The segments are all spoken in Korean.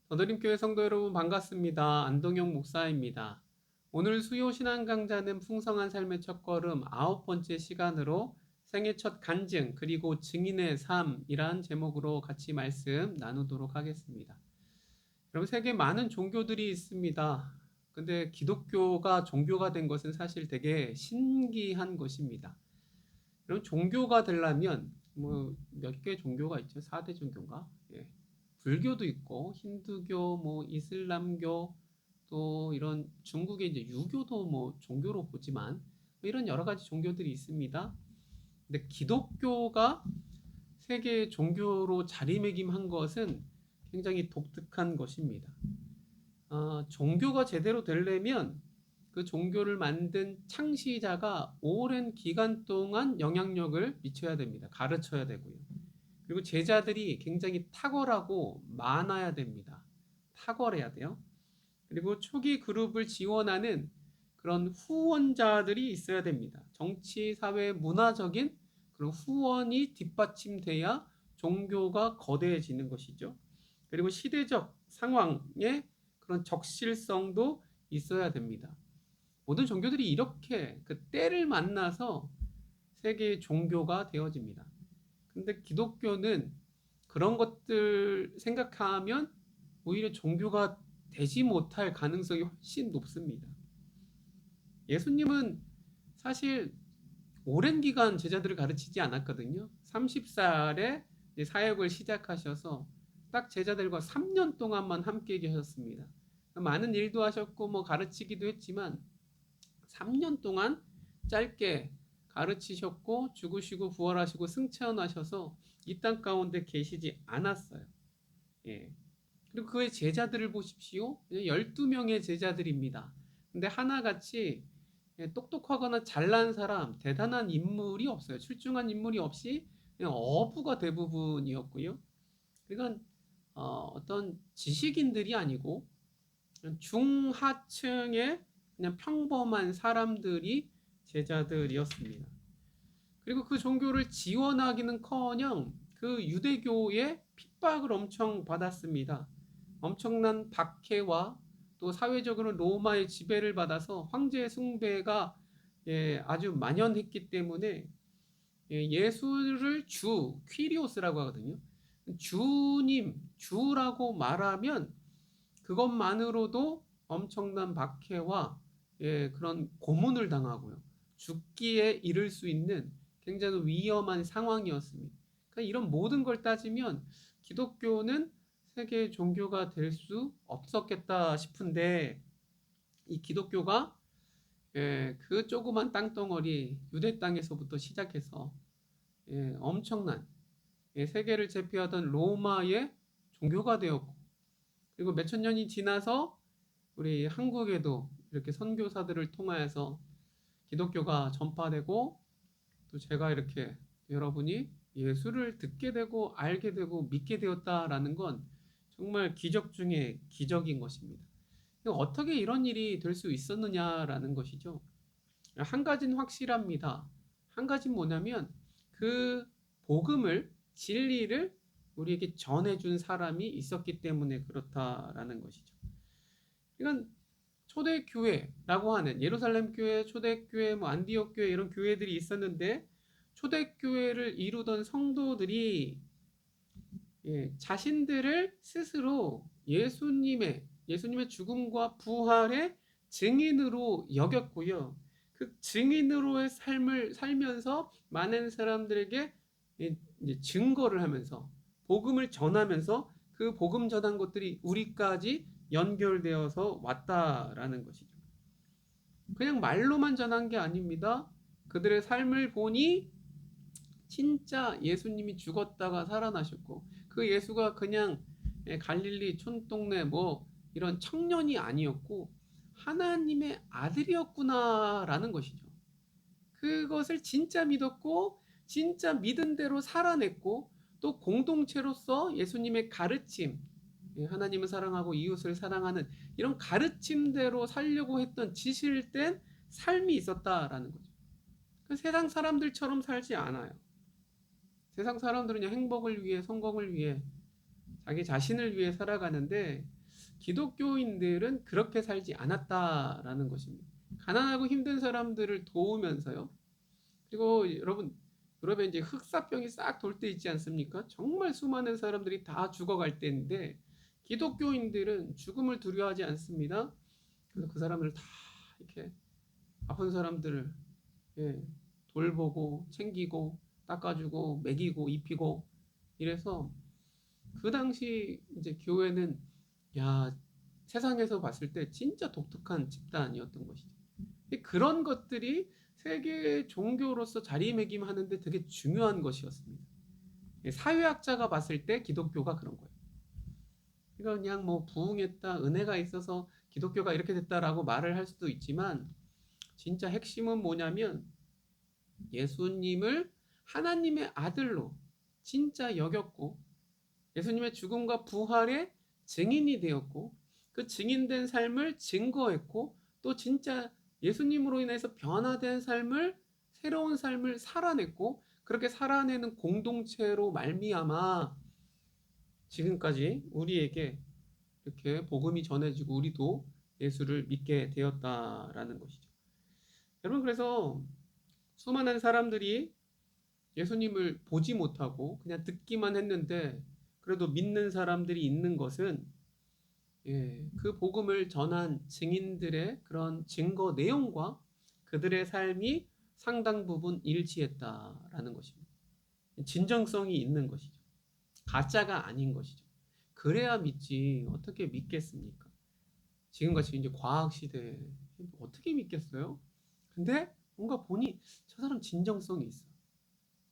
더드림교회 성도 여러분 반갑습니다. 안동영 목사입니다. 오늘 수요 신앙 강좌는 풍성한 삶의 첫걸음 9번째 시간으로 생애 첫 간증 그리고 증인의 삶이란 제목으로 같이 말씀 나누도록 하겠습니다. 여러분 세계 많은 종교들이 있습니다. 근데 기독교가 종교가 된 것은 사실 되게 신기한 것입니다. 여러분 종교가 되려면 뭐 몇 개 종교가 있죠? 4대 종교인가? 예. 불교도 있고 힌두교, 뭐 이슬람교, 또 이런 중국의 이제 유교도 뭐 종교로 보지만 뭐 이런 여러 가지 종교들이 있습니다. 근데 기독교가 세계 종교로 자리매김한 것은 굉장히 독특한 것입니다. 종교가 제대로 되려면 그 종교를 만든 창시자가 오랜 기간 동안 영향력을 미쳐야 됩니다. 가르쳐야 되고요. 그리고 제자들이 굉장히 탁월하고 많아야 됩니다. 탁월해야 돼요. 그리고 초기 그룹을 지원하는 그런 후원자들이 있어야 됩니다. 정치, 사회, 문화적인 그런 후원이 뒷받침돼야 종교가 거대해지는 것이죠. 그리고 시대적 상황에 그런 적실성도 있어야 됩니다. 모든 종교들이 이렇게 그 때를 만나서 세계의 종교가 되어집니다. 근데 기독교는 그런 것들 생각하면 오히려 종교가 되지 못할 가능성이 훨씬 높습니다. 예수님은 사실 오랜 기간 제자들을 가르치지 않았거든요. 30살에 사역을 시작하셔서 딱 제자들과 3년 동안만 함께 계셨습니다. 많은 일도 하셨고 뭐 가르치기도 했지만 3년 동안 짧게 가르치셨고 죽으시고 부활하시고 승천하셔서 이 땅 가운데 계시지 않았어요. 예. 그리고 그의 제자들을 보십시오. 12명의 제자들입니다. 근데 하나같이 똑똑하거나 잘난 사람, 대단한 인물이 없어요. 출중한 인물이 없이 그냥 어부가 대부분이었고요. 그러니까 어떤 지식인들이 아니고 중하층의 그냥 평범한 사람들이 제자들이었습니다. 그리고 그 종교를 지원하기는커녕 그 유대교의 핍박을 엄청 받았습니다. 엄청난 박해와 또 사회적으로 로마의 지배를 받아서 황제 숭배가 아주 만연했기 때문에 예수를 주, 퀴리오스라고 하거든요. 주님, 주라고 말하면 그것만으로도 엄청난 박해와 그런 고문을 당하고요. 죽기에 이를 수 있는 굉장히 위험한 상황이었습니다. 그러니까 이런 모든 걸 따지면 기독교는 세계 종교가 될 수 없었겠다 싶은데 이 기독교가 그 조그만 땅덩어리 유대 땅에서부터 시작해서 엄청난 세계를 제패하던 로마의 종교가 되었고 그리고 몇천 년이 지나서 우리 한국에도 이렇게 선교사들을 통하여서 기독교가 전파되고 또 제가 이렇게 여러분이 예수를 듣게 되고 알게 되고 믿게 되었다라는 건 정말 기적 중에 기적인 것입니다. 어떻게 이런 일이 될 수 있었느냐라는 것이죠. 한 가지는 확실합니다. 한 가지는 뭐냐면 그 복음을 진리를 우리에게 전해준 사람이 있었기 때문에 그렇다라는 것이죠. 이건 초대교회라고 하는 예루살렘 교회, 초대교회, 뭐 안디옥 교회 이런 교회들이 있었는데 초대교회를 이루던 성도들이 자신들을 스스로 예수님의 죽음과 부활의 증인으로 여겼고요. 그 증인으로의 삶을 살면서 많은 사람들에게 이제 증거를 하면서 복음을 전하면서 그 복음 전한 것들이 우리까지 연결되어서 왔다라는 것이죠. 그냥 말로만 전한 게 아닙니다. 그들의 삶을 보니 진짜 예수님이 죽었다가 살아나셨고 그 예수가 그냥 갈릴리 촌동네 뭐 이런 청년이 아니었고 하나님의 아들이었구나라는 것이죠. 그것을 진짜 믿었고 진짜 믿은 대로 살아냈고 또 공동체로서 예수님의 가르침 하나님을 사랑하고 이웃을 사랑하는 이런 가르침대로 살려고 했던 지실된 삶이 있었다라는 거죠. 세상 사람들처럼 살지 않아요. 세상 사람들은 그냥 행복을 위해 성공을 위해 자기 자신을 위해 살아가는데 기독교인들은 그렇게 살지 않았다라는 것입니다. 가난하고 힘든 사람들을 도우면서요. 그리고 여러분, 유럽에 이제 흑사병이 싹 돌 때 있지 않습니까? 정말 수많은 사람들이 다 죽어갈 때인데 기독교인들은 죽음을 두려워하지 않습니다. 그래서 그 사람들 다 이렇게 아픈 사람들을 돌보고 챙기고 닦아주고 먹이고 입히고 이래서 그 당시 이제 교회는 야 세상에서 봤을 때 진짜 독특한 집단이었던 것이죠. 그런 것들이 세계 종교로서 자리매김하는데 되게 중요한 것이었습니다. 사회학자가 봤을 때 기독교가 그런 거예요. 그러니까 그냥 뭐 부흥했다, 은혜가 있어서 기독교가 이렇게 됐다라고 말을 할 수도 있지만 진짜 핵심은 뭐냐면 예수님을 하나님의 아들로 진짜 여겼고 예수님의 죽음과 부활의 증인이 되었고 그 증인된 삶을 증거했고 또 진짜 예수님으로 인해서 변화된 삶을 새로운 삶을 살아냈고 그렇게 살아내는 공동체로 말미암아 지금까지 우리에게 이렇게 복음이 전해지고 우리도 예수를 믿게 되었다라는 것이죠. 여러분 그래서 수많은 사람들이 예수님을 보지 못하고 그냥 듣기만 했는데 그래도 믿는 사람들이 있는 것은 그 복음을 전한 증인들의 그런 증거 내용과 그들의 삶이 상당 부분 일치했다라는 것입니다. 진정성이 있는 것이죠. 가짜가 아닌 것이죠. 그래야 믿지 어떻게 믿겠습니까? 지금같이 이제 과학 시대에 어떻게 믿겠어요? 근데 뭔가 보니 저 사람 진정성이 있어.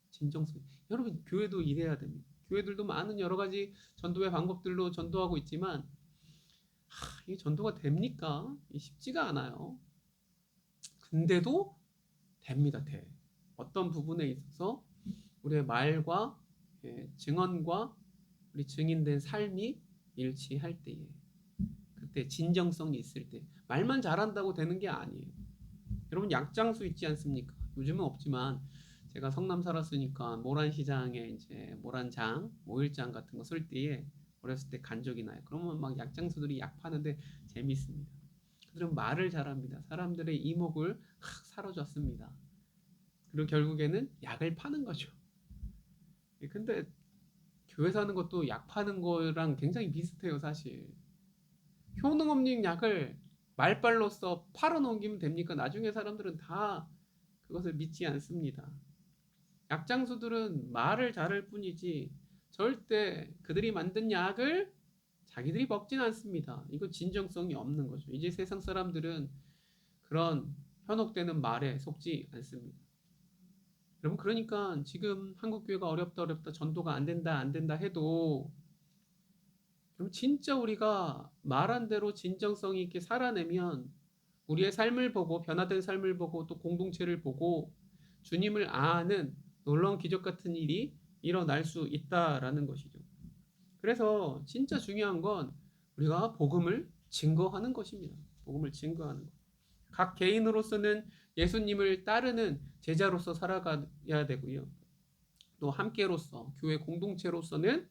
진정성. 여러분 교회도 이래야 됩니다. 교회들도 많은 여러 가지 전도의 방법들로 전도하고 있지만 이게 전도가 됩니까? 쉽지가 않아요. 근데도 됩니다. 돼. 어떤 부분에 있어서 우리의 말과 증언과 우리 증인된 삶이 일치할 때에 그때 진정성이 있을 때 말만 잘한다고 되는 게 아니에요. 여러분 약장수 있지 않습니까? 요즘은 없지만 제가 성남 살았으니까 모란시장에 이제 모란장, 오일장 같은 거 쓸 때에 어렸을 때 간 적이 나요. 그러면 막 약장수들이 약 파는데 재밌습니다. 그들은 말을 잘합니다. 사람들의 이목을 사로잡습니다. 그리고 결국에는 약을 파는 거죠. 근데 교회 사는 것도 약 파는 거랑 굉장히 비슷해요, 사실. 효능 없는 약을 말발로써 팔아넘기면 됩니까? 나중에 사람들은 다 그것을 믿지 않습니다. 약장수들은 말을 잘할 뿐이지 절대 그들이 만든 약을 자기들이 먹진 않습니다. 이거 진정성이 없는 거죠. 이제 세상 사람들은 그런 현혹되는 말에 속지 않습니다. 여러분 그러니까 지금 한국교회가 어렵다 전도가 안 된다 해도 그럼 진짜 우리가 말한 대로 진정성 있게 살아내면 우리의 삶을 보고 변화된 삶을 보고 또 공동체를 보고 주님을 아는 놀라운 기적 같은 일이 일어날 수 있다라는 것이죠. 그래서 진짜 중요한 건 우리가 복음을 증거하는 것입니다. 복음을 증거하는 것. 각 개인으로서는 예수님을 따르는 제자로서 살아가야 되고요. 또 함께로서 교회 공동체로서는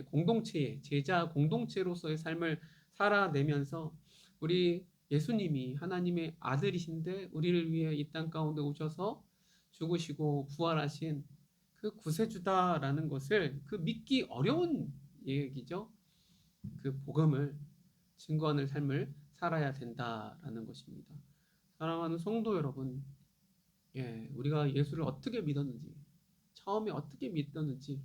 공동체의 제자 공동체로서의 삶을 살아내면서 우리 예수님이 하나님의 아들이신데 우리를 위해 이 땅 가운데 오셔서 죽으시고 부활하신 그 구세주다라는 것을 그 믿기 어려운 얘기죠. 그 복음을 증거하는 삶을 살아야 된다라는 것입니다. 사랑하는 성도 여러분, 우리가 예수를 어떻게 믿었는지, 처음에 어떻게 믿었는지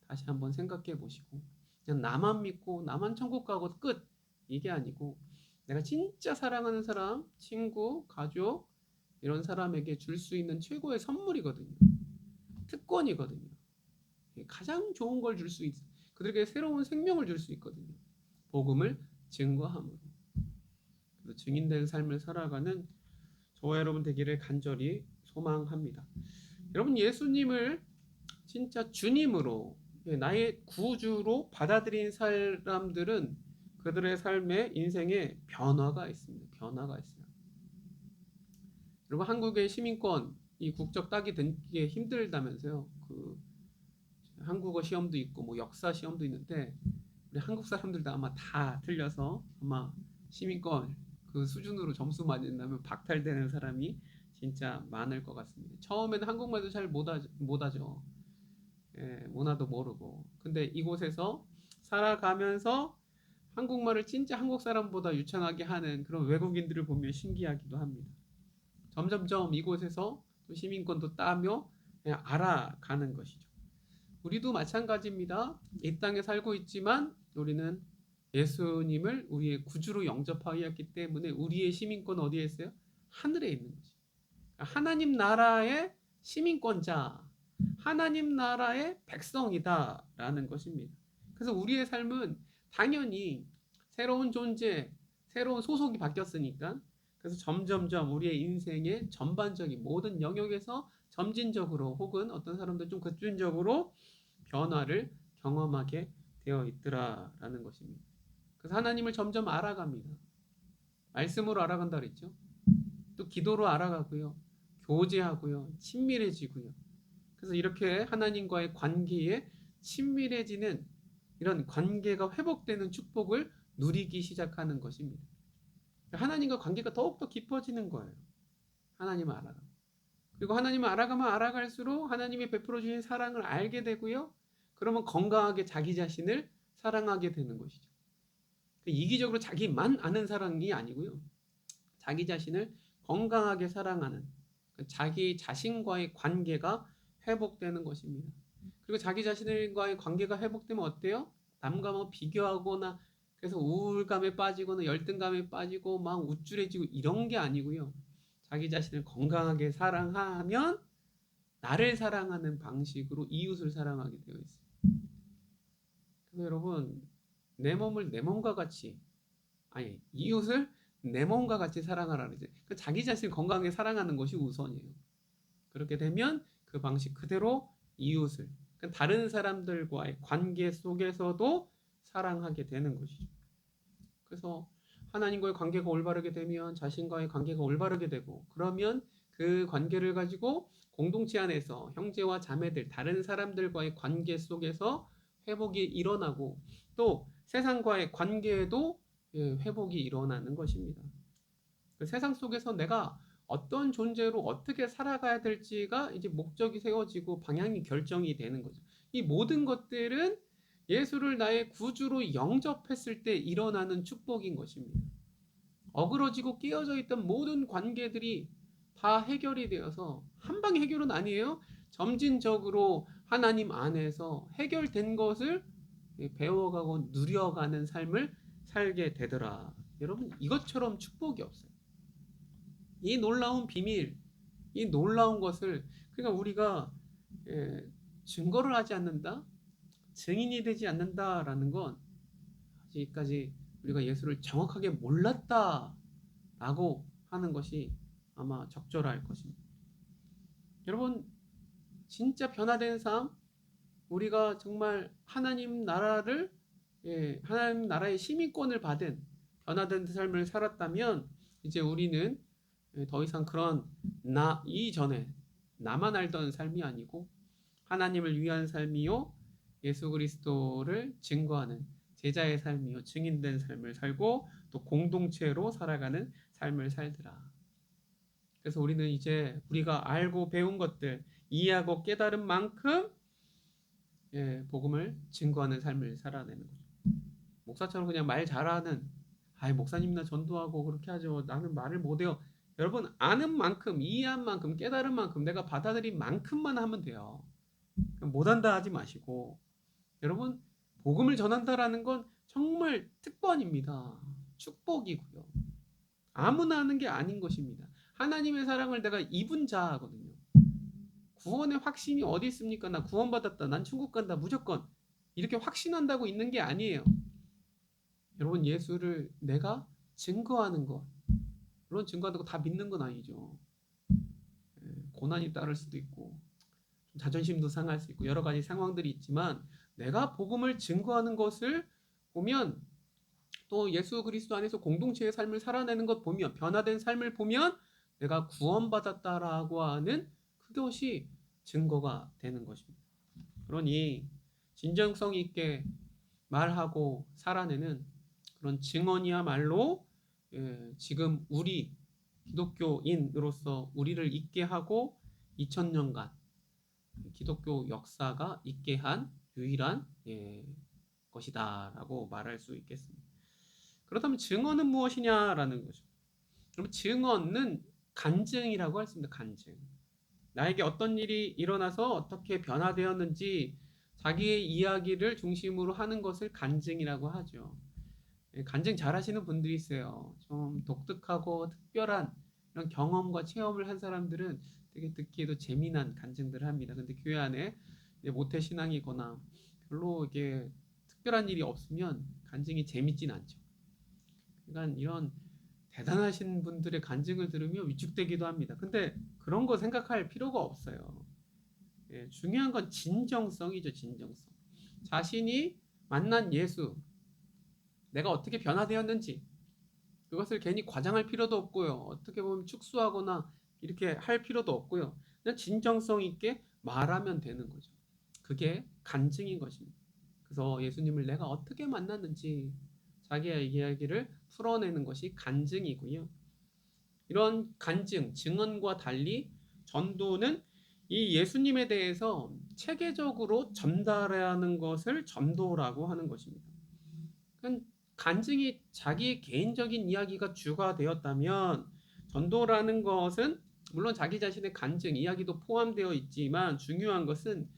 다시 한번 생각해 보시고, 그냥 나만 믿고 나만 천국 가고 끝 이게 아니고 내가 진짜 사랑하는 사람, 친구, 가족 이런 사람에게 줄 수 있는 최고의 선물이거든요. 특권이거든요. 가장 좋은 걸 줄 수 있어. 그들에게 새로운 생명을 줄 수 있거든요. 복음을 증거함으로. 그래서 증인된 삶을 살아가는 저와 여러분 되기를 간절히 소망합니다. 여러분 예수님을 진짜 주님으로 나의 구주로 받아들인 사람들은 그들의 삶에 인생에 변화가 있습니다. 변화가 있어요. 여러분 한국의 시민권 이 국적 따기 되게 힘들다면서요. 그 한국어 시험도 있고 뭐 역사 시험도 있는데 우리 한국 사람들도 아마 다 틀려서 아마 시민권 그 수준으로 점수 맞는다면 박탈되는 사람이 진짜 많을 것 같습니다. 처음에는 한국말도 잘 못하죠. 예, 문화도 모르고. 근데 이곳에서 살아가면서 한국말을 진짜 한국 사람보다 유창하게 하는 그런 외국인들을 보면 신기하기도 합니다. 점점점 이곳에서 또 시민권도 따며 그냥 알아가는 것이죠. 우리도 마찬가지입니다. 이 땅에 살고 있지만 우리는 예수님을 우리의 구주로 영접하였기 때문에 우리의 시민권 어디에 있어요? 하늘에 있는 거지. 하나님 나라의 시민권자, 하나님 나라의 백성이다라는 것입니다. 그래서 우리의 삶은 당연히 새로운 존재, 새로운 소속이 바뀌었으니까 그래서 점점점 우리의 인생의 전반적인 모든 영역에서 점진적으로 혹은 어떤 사람들 좀 급진적으로 변화를 경험하게 되어 있더라라는 것입니다. 그래서 하나님을 점점 알아갑니다. 말씀으로 알아간다 그랬죠. 또 기도로 알아가고요. 교제하고요. 친밀해지고요. 그래서 이렇게 하나님과의 관계에 친밀해지는 이런 관계가 회복되는 축복을 누리기 시작하는 것입니다. 하나님과 관계가 더욱더 깊어지는 거예요. 하나님을 알아가면. 그리고 하나님을 알아가면 알아갈수록 하나님이 베풀어 주신 사랑을 알게 되고요. 그러면 건강하게 자기 자신을 사랑하게 되는 것이죠. 이기적으로 자기만 아는 사랑이 아니고요. 자기 자신을 건강하게 사랑하는 자기 자신과의 관계가 회복되는 것입니다. 그리고 자기 자신과의 관계가 회복되면 어때요? 남과 뭐 비교하거나 그래서 우울감에 빠지거나 열등감에 빠지고 막 우쭐해지고 이런 게 아니고요. 자기 자신을 건강하게 사랑하면 나를 사랑하는 방식으로 이웃을 사랑하게 되어 있어요. 그래서 여러분 내 몸을 내 몸과 같이 아니 이웃을 내 몸과 같이 사랑하라는 이제 자기 자신을 건강하게 사랑하는 것이 우선이에요. 그렇게 되면 그 방식 그대로 이웃을 다른 사람들과의 관계 속에서도 사랑하게 되는 것이죠. 그래서 하나님과의 관계가 올바르게 되면 자신과의 관계가 올바르게 되고 그러면 그 관계를 가지고 공동체 안에서 형제와 자매들 다른 사람들과의 관계 속에서 회복이 일어나고 또 세상과의 관계에도 회복이 일어나는 것입니다. 그 세상 속에서 내가 어떤 존재로 어떻게 살아가야 될지가 이제 목적이 세워지고 방향이 결정이 되는 거죠. 이 모든 것들은 예수를 나의 구주로 영접했을 때 일어나는 축복인 것입니다. 어그러지고 끼어져 있던 모든 관계들이 다 해결이 되어서 한방 해결은 아니에요. 점진적으로 하나님 안에서 해결된 것을 배워가고 누려가는 삶을 살게 되더라. 여러분 이것처럼 축복이 없어요. 이 놀라운 비밀, 이 놀라운 것을 그러니까 우리가 증거를 하지 않는다, 증인이 되지 않는다라는 건 아직까지 우리가 예수를 정확하게 몰랐다라고 하는 것이 아마 적절할 것입니다. 여러분 진짜 변화된 삶, 우리가 정말 하나님 나라를 하나님 나라의 시민권을 받은 변화된 삶을 살았다면 이제 우리는 더 이상 그런 나 이전에 나만 알던 삶이 아니고 하나님을 위한 삶이요 예수 그리스도를 증거하는 제자의 삶이요 증인된 삶을 살고 또 공동체로 살아가는 삶을 살더라. 그래서 우리는 이제 우리가 알고 배운 것들 이해하고 깨달은 만큼 복음을 증거하는 삶을 살아내는 거죠. 목사처럼 그냥 말 잘하는 목사님 나 전도하고 그렇게 하죠. 나는 말을 못해요. 여러분 아는 만큼 이해한 만큼 깨달은 만큼 내가 받아들인 만큼만 하면 돼요. 못한다 하지 마시고 여러분 복음을 전한다라는 건 정말 특권입니다. 축복이고요. 아무나 하는 게 아닌 것입니다. 하나님의 사랑을 내가 입은 자거든요. 구원의 확신이 어디 있습니까? 나 구원받았다. 난 천국 간다. 무조건. 이렇게 확신한다고 있는 게 아니에요. 여러분 예수를 내가 증거하는 것. 물론 증거한다고 다 믿는 건 아니죠. 고난이 따를 수도 있고 자존심도 상할 수 있고 여러 가지 상황들이 있지만 내가 복음을 증거하는 것을 보면 또 예수 그리스도 안에서 공동체의 삶을 살아내는 것 보면 변화된 삶을 보면 내가 구원받았다라고 하는 그것이 증거가 되는 것입니다. 그러니 진정성 있게 말하고 살아내는 그런 증언이야말로 지금 우리 기독교인으로서 우리를 있게 하고 2000년간 기독교 역사가 있게 한 유일한 것이다라고 말할 수 있겠습니다. 그렇다면 증언은 무엇이냐라는 거죠. 그럼 증언은 간증이라고 할 수 있습니다. 간증. 나에게 어떤 일이 일어나서 어떻게 변화되었는지 자기의 이야기를 중심으로 하는 것을 간증이라고 하죠. 간증 잘하시는 분들이 있어요. 좀 독특하고 특별한 이런 경험과 체험을 한 사람들은 되게 듣기에도 재미난 간증들을 합니다. 근데 교회 안에 모태 신앙이거나 별로 이게 특별한 일이 없으면 간증이 재밌진 않죠. 그러니까 이런 대단하신 분들의 간증을 들으면 위축되기도 합니다. 근데 그런 거 생각할 필요가 없어요. 중요한 건 진정성이죠, 진정성. 자신이 만난 예수, 내가 어떻게 변화되었는지, 그것을 괜히 과장할 필요도 없고요. 어떻게 보면 축소하거나 이렇게 할 필요도 없고요. 그냥 진정성 있게 말하면 되는 거죠. 그게 간증인 것입니다. 그래서 예수님을 내가 어떻게 만났는지 자기의 이야기를 풀어내는 것이 간증이고요. 이런 간증, 증언과 달리 전도는 이 예수님에 대해서 체계적으로 전달하는 것을 전도라고 하는 것입니다. 간증이 자기 개인적인 이야기가 주가 되었다면 전도라는 것은 물론 자기 자신의 간증, 이야기도 포함되어 있지만 중요한 것은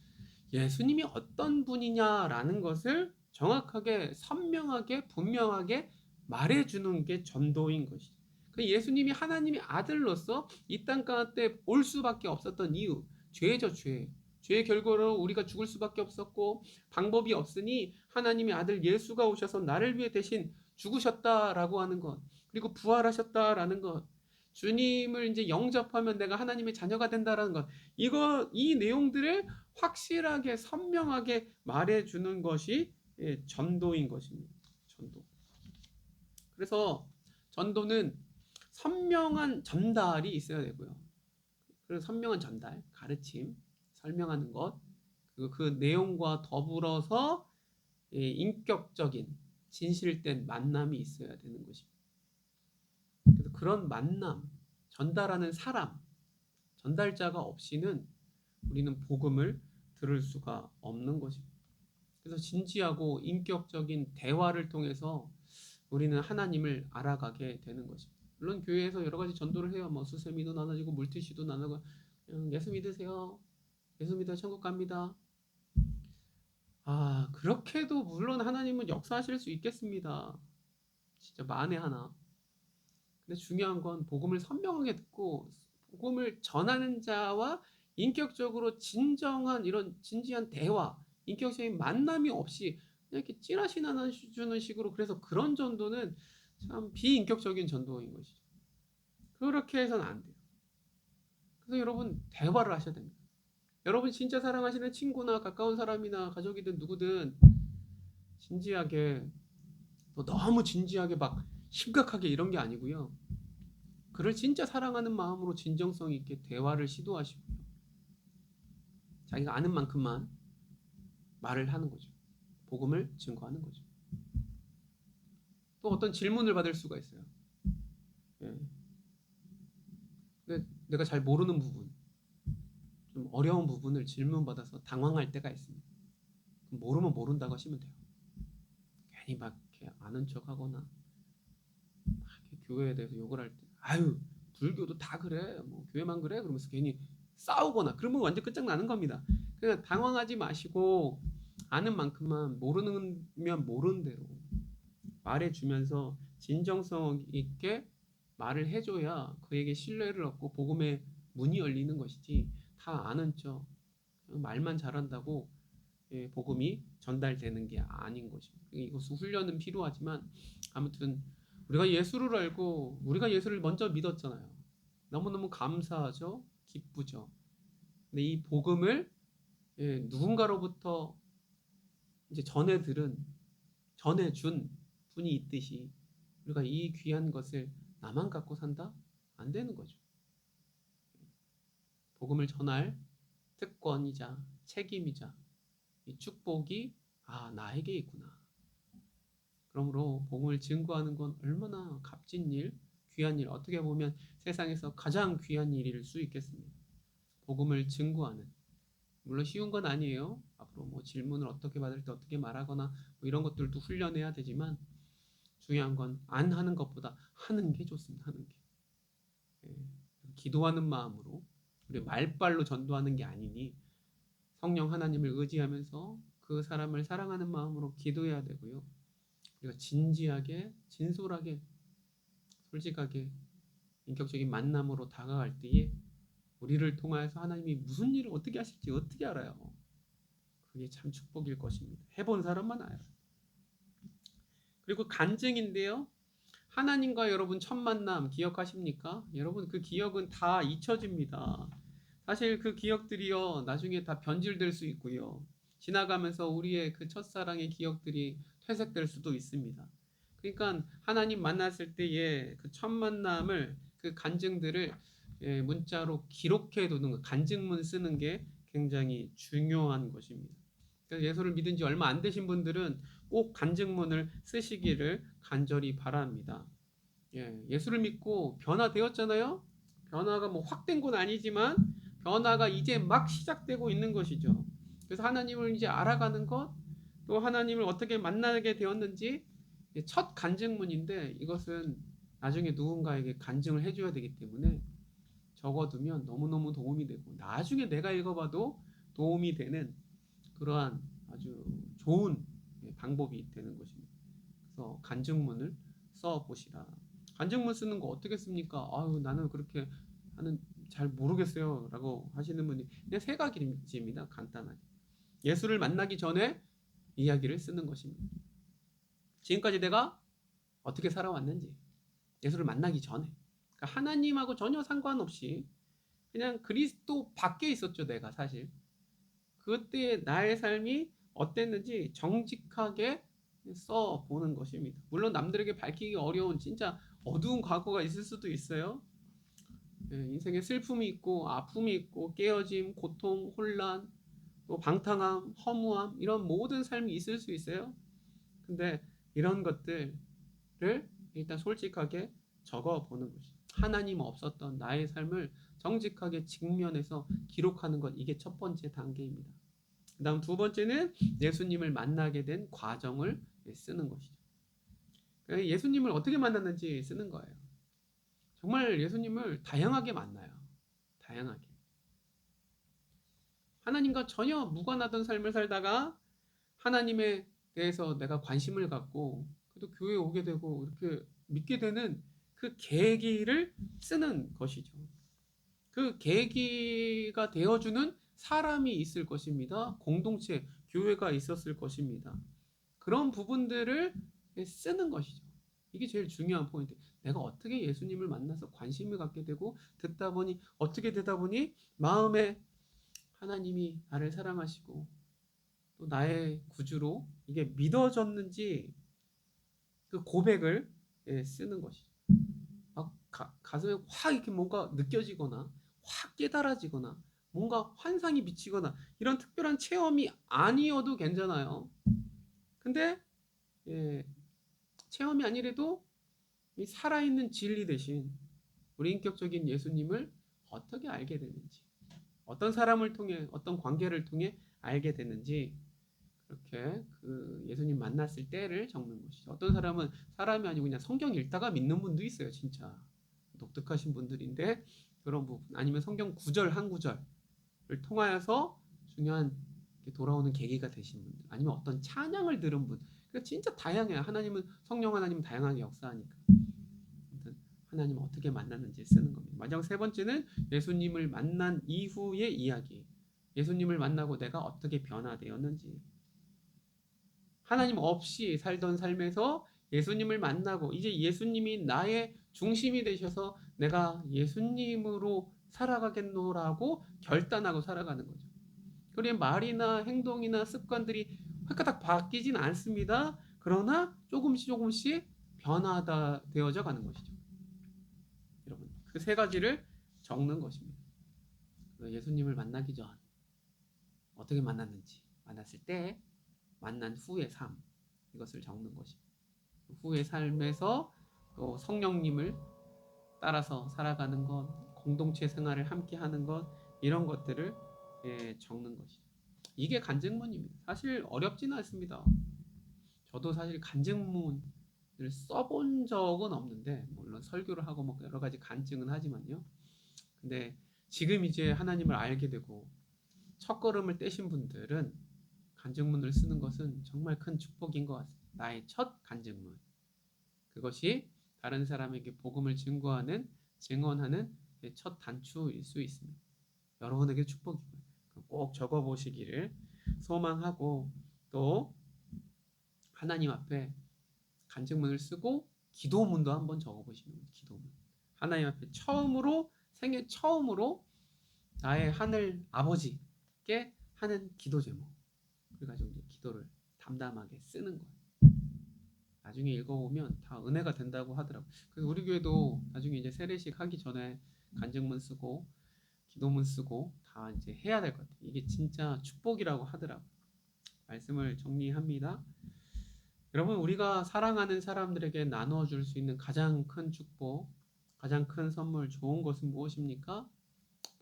예수님이 어떤 분이냐라는 것을 정확하게 선명하게 분명하게 말해주는 게 전도인 것이죠. 그 예수님이 하나님의 아들로서 이 땅 가운데 올 수밖에 없었던 이유, 죄죠, 죄. 죄의 결과로 우리가 죽을 수밖에 없었고 방법이 없으니 하나님의 아들 예수가 오셔서 나를 위해 대신 죽으셨다라고 하는 것, 그리고 부활하셨다라는 것, 주님을 이제 영접하면 내가 하나님의 자녀가 된다라는 것, 이 내용들을 확실하게 선명하게 말해주는 것이 전도인 것입니다. 전도. 그래서 전도는 선명한 전달이 있어야 되고요. 그래서 선명한 전달, 가르침, 설명하는 것, 그 내용과 더불어서 인격적인 진실된 만남이 있어야 되는 것입니다. 그래서 그런 만남, 전달하는 사람, 전달자가 없이는 우리는 복음을 들을 수가 없는 것입니다. 그래서 진지하고 인격적인 대화를 통해서 우리는 하나님을 알아가게 되는 것입니다. 물론 교회에서 여러 가지 전도를 해요. 뭐 수세미도 나눠지고 물티슈도 나누고 예수 믿으세요. 예수 믿어 천국 갑니다. 그렇게도 물론 하나님은 역사하실 수 있겠습니다. 진짜 만에 하나. 근데 중요한 건 복음을 선명하게 듣고 복음을 전하는 자와 인격적으로 진정한 이런 진지한 대화, 인격적인 만남이 없이 그냥 이렇게 찌라시 나눠주는 식으로, 그래서 그런 전도는 참 비인격적인 전도인 것이죠. 그렇게 해서는 안 돼요. 그래서 여러분 대화를 하셔야 됩니다. 여러분 진짜 사랑하시는 친구나 가까운 사람이나 가족이든 누구든 진지하게, 너무 진지하게 막 심각하게 이런 게 아니고요. 그를 진짜 사랑하는 마음으로 진정성 있게 대화를 시도하시고요. 자기가 아는 만큼만 말을 하는 거죠. 복음을 증거하는 거죠. 또 어떤 질문을 받을 수가 있어요. 내가 잘 모르는 부분, 좀 어려운 부분을 질문받아서 당황할 때가 있습니다. 모르면 모른다고 하시면 돼요. 괜히 막 이렇게 아는 척하거나 교회에 대해서 욕을 할 때, 불교도 다 그래, 뭐 교회만 그래, 그러면서 괜히 싸우거나 그러면 완전 끝장나는 겁니다. 그냥 당황하지 마시고 아는 만큼만, 모르면 모르는 대로 말해주면서 진정성 있게 말을 해줘야 그에게 신뢰를 얻고 복음의 문이 열리는 것이지, 다 아는 척 말만 잘한다고 복음이 전달되는 게 아닌 것입니다. 이것은 훈련은 필요하지만 아무튼 우리가 예수를 알고 우리가 예수를 먼저 믿었잖아요. 너무너무 감사하죠. 기쁘죠. 근데 이 복음을 누군가로부터 이제 전해준 분이 있듯이 우리가 이 귀한 것을 나만 갖고 산다? 안 되는 거죠. 복음을 전할 특권이자 책임이자 이 축복이 나에게 있구나. 그러므로 복음을 증거하는 건 얼마나 값진 일, 귀한 일, 어떻게 보면 세상에서 가장 귀한 일일 수 있겠습니다. 복음을 증거하는. 물론 쉬운 건 아니에요. 앞으로 뭐 질문을 어떻게 받을 때 어떻게 말하거나 뭐 이런 것들도 훈련해야 되지만 중요한 건 안 하는 것보다 하는 게 좋습니다. 하는 게. 예. 기도하는 마음으로 우리 말발로 전도하는 게 아니니 성령 하나님을 의지하면서 그 사람을 사랑하는 마음으로 기도해야 되고요. 우리가 진지하게, 진솔하게, 솔직하게 인격적인 만남으로 다가갈 때에 우리를 통하여서 하나님이 무슨 일을 어떻게 하실지 어떻게 알아요? 그게 참 축복일 것입니다. 해본 사람만 알아요. 그리고 간증인데요. 하나님과 여러분 첫 만남 기억하십니까? 여러분 그 기억은 다 잊혀집니다. 사실 그 기억들이요 나중에 다 변질될 수 있고요. 지나가면서 우리의 그 첫사랑의 기억들이 퇴색될 수도 있습니다. 그러니까 하나님 만났을 때의 그 첫 만남을 그 간증들을 문자로 기록해 두는 것, 간증문 쓰는 게 굉장히 중요한 것입니다. 그래서 예수를 믿은 지 얼마 안 되신 분들은 꼭 간증문을 쓰시기를 간절히 바랍니다. 예수를 믿고 변화되었잖아요. 변화가 뭐 확된 건 아니지만 변화가 이제 막 시작되고 있는 것이죠. 그래서 하나님을 이제 알아가는 것, 또 하나님을 어떻게 만나게 되었는지 첫 간증문인데 이것은 나중에 누군가에게 간증을 해줘야 되기 때문에 적어두면 너무너무 도움이 되고 나중에 내가 읽어봐도 도움이 되는 그러한 아주 좋은 방법이 되는 것입니다. 그래서 간증문을 써보시라. 간증문 쓰는 거 어떻게 씁니까? 아유 나는 그렇게 하는 잘 모르겠어요 라고 하시는 분이 그냥 세 가지입니다. 간단하게 예수를 만나기 전에 이야기를 쓰는 것입니다. 지금까지 내가 어떻게 살아왔는지 예수를 만나기 전에 그러니까 하나님하고 전혀 상관없이 그냥 그리스도 밖에 있었죠. 내가 사실 그때 나의 삶이 어땠는지 정직하게 써보는 것입니다. 물론 남들에게 밝히기 어려운 진짜 어두운 과거가 있을 수도 있어요. 인생에 슬픔이 있고 아픔이 있고 깨어짐, 고통, 혼란, 또 방탕함, 허무함 이런 모든 삶이 있을 수 있어요. 근데 이런 것들을 일단 솔직하게 적어보는 것이 하나님 없었던 나의 삶을 정직하게 직면해서 기록하는 것 이게 첫 번째 단계입니다. 그 다음 두 번째는 예수님을 만나게 된 과정을 쓰는 것이죠. 예수님을 어떻게 만났는지 쓰는 거예요. 정말 예수님을 다양하게 만나요. 다양하게. 하나님과 전혀 무관하던 삶을 살다가 하나님에 대해서 내가 관심을 갖고 또 교회에 오게 되고 이렇게 믿게 되는 그 계기를 쓰는 것이죠. 그 계기가 되어주는 사람이 있을 것입니다. 공동체, 교회가 있었을 것입니다. 그런 부분들을 쓰는 것이죠. 이게 제일 중요한 포인트. 내가 어떻게 예수님을 만나서 관심을 갖게 되고 듣다 보니 어떻게 되다 보니 마음에 하나님이 나를 사랑하시고 또 나의 구주로 이게 믿어졌는지 그 고백을 쓰는 것이죠. 막 가슴에 확 이렇게 뭔가 느껴지거나 확 깨달아지거나 뭔가 환상이 비치거나 이런 특별한 체험이 아니어도 괜찮아요. 근데 체험이 아니래도 이 살아있는 진리 대신 우리 인격적인 예수님을 어떻게 알게 되는지 어떤 사람을 통해 어떤 관계를 통해 알게 되는지 그렇게 그 예수님 만났을 때를 적는 것이죠. 어떤 사람은 사람이 아니고 그냥 성경 읽다가 믿는 분도 있어요. 진짜 독특하신 분들인데 그런 부분 아니면 성경 구절 한 구절을 통하여서 중요한 돌아오는 계기가 되신 분들 아니면 어떤 찬양을 들은 분 그러니까 진짜 다양해요. 하나님은 성령 하나님은 다양하게 역사하니까 하나님을 어떻게 만났는지 쓰는 겁니다. 마지막 세 번째는 예수님을 만난 이후의 이야기 예수님을 만나고 내가 어떻게 변화되었는지 하나님 없이 살던 삶에서 예수님을 만나고 이제 예수님이 나의 중심이 되셔서 내가 예수님으로 살아가겠노라고 결단하고 살아가는 거죠. 그리고 말이나 행동이나 습관들이 획가닥 바뀌진 않습니다. 그러나 조금씩 변화가 되어져 가는 것이죠. 여러분, 그 세 가지를 적는 것입니다. 예수님을 만나기 전 어떻게 만났는지, 만났을 때, 만난 후의 삶 이것을 적는 것입니다. 후의 삶에서 또 성령님을 따라서 살아가는 것, 공동체 생활을 함께 하는 것, 이런 것들을 적는 것이죠. 이게 간증문입니다. 사실 어렵지는 않습니다. 저도 사실 간증문을 써본 적은 없는데, 물론 설교를 하고 뭐 여러 가지 간증은 하지만요. 근데 지금 이제 하나님을 알게 되고 첫 걸음을 떼신 분들은 간증문을 쓰는 것은 정말 큰 축복인 것 같습니다. 나의 첫 간증문. 그것이 다른 사람에게 복음을 증언하는 첫 단추일 수 있습니다. 여러분에게 축복이고요. 꼭 적어보시기를 소망하고, 또 하나님 앞에 간증문을 쓰고 기도문도 한번 적어보시는 거예요. 기도문. 하나님 앞에 생애 처음으로 나의 하늘 아버지께 하는 기도 제목. 그래가지고 이제 기도를 담담하게 쓰는 거예요. 나중에 읽어보면 다 은혜가 된다고 하더라고요. 그래서 우리 교회도 나중에 이제 세례식 하기 전에 간증문 쓰고 기도문 쓰고 다 이제 해야 될 것 같아요. 이게 진짜 축복이라고 하더라고요. 말씀을 정리합니다. 여러분, 우리가 사랑하는 사람들에게 나눠줄 수 있는 가장 큰 축복, 가장 큰 선물, 좋은 것은 무엇입니까?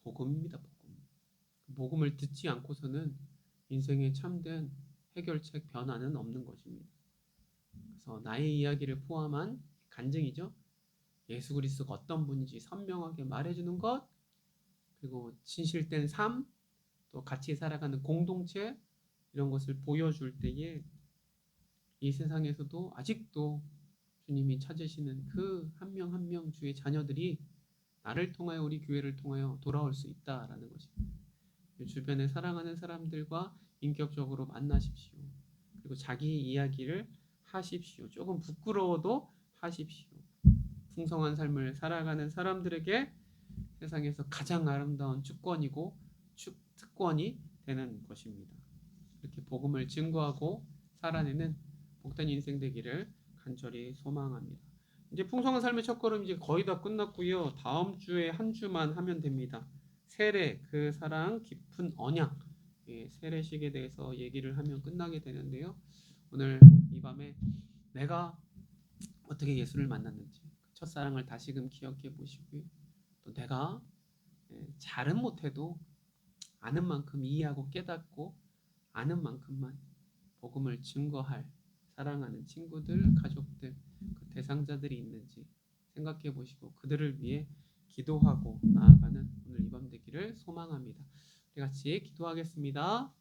복음입니다. 복음. 복음을 듣지 않고서는 인생의 참된 해결책 변화는 없는 것입니다. 그래서 나의 이야기를 포함한 간증이죠. 예수 그리스도가 어떤 분인지 선명하게 말해주는 것, 그리고 진실된 삶, 또 같이 살아가는 공동체, 이런 것을 보여줄 때에 이 세상에서도 아직도 주님이 찾으시는 그 한 명 한 명 주의 자녀들이 나를 통하여, 우리 교회를 통하여 돌아올 수 있다라는 것입니다. 주변에 사랑하는 사람들과 인격적으로 만나십시오. 그리고 자기 이야기를 하십시오. 조금 부끄러워도 하십시오. 풍성한 삶을 살아가는 사람들에게 세상에서 가장 아름다운 주권이고 특권이 되는 것입니다. 이렇게 복음을 증거하고 살아내는 복된 인생 되기를 간절히 소망합니다. 이제 풍성한 삶의 첫걸음 이제 거의 다 끝났고요. 다음 주에 한 주만 하면 됩니다. 세례, 그 사랑 깊은 언약, 세례식에 대해서 얘기를 하면 끝나게 되는데요. 오늘 이 밤에 내가 어떻게 예수를 만났는지 첫사랑을 다시금 기억해 보시고요. 또 내가 잘은 못해도 아는 만큼 이해하고 깨닫고 아는 만큼만 복음을 증거할 사랑하는 친구들, 가족들, 그 대상자들이 있는지 생각해 보시고 그들을 위해 기도하고 나아가는 오늘 이 밤 되기를 소망합니다. 우리 같이 기도하겠습니다.